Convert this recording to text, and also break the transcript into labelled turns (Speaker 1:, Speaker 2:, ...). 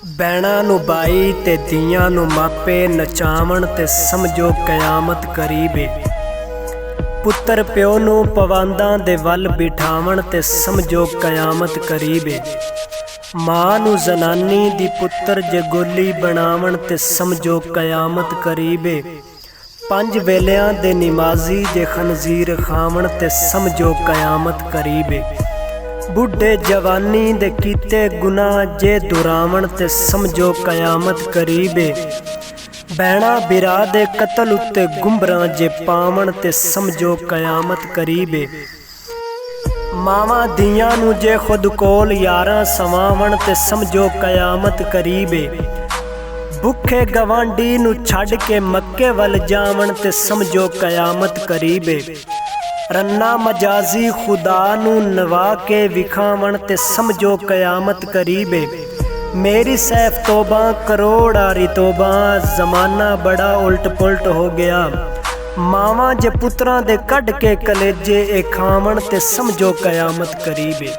Speaker 1: बैणा नू बाई ते दियां नू मापे नचावण ते समझो कयामत करीबे। पुत्र प्यो नू पवांदा दे वल बिठावण ते समझो कयामत करीबे। मां नू जनानी दी पुत्र जे गोली बनावण ते समझो कयामत करीबे। पंज वेलियां दे निमाजी जे खनजीर खावण ते समझो कयामत करीबे। बुढ़े जवानी दे कीते गुनाह जे दुरावण ते समझो कयामत करीबे। बैणा बिरा दे कतल उत्ते गुंबरा जे पावण ते समझो कयामत करीबे। मावां दियां नू जे खुद कोल यारां सवावण ते समझो कयामत करीबे। भुखे गवांडी नू छड़ के मक्के वल जावण ते समझो कयामत करीबे। रन्ना मजाजी खुदा नू नवा के विखावण ते समझो कयामत करीबे। मेरी सैफ तोबा करोड़ आरी तोबा, जमाना बड़ा उल्ट पुलट हो गया। मावां जे पुत्रां दे कढ़ के कलेजे ए खावण ते समझो कयामत करीबे।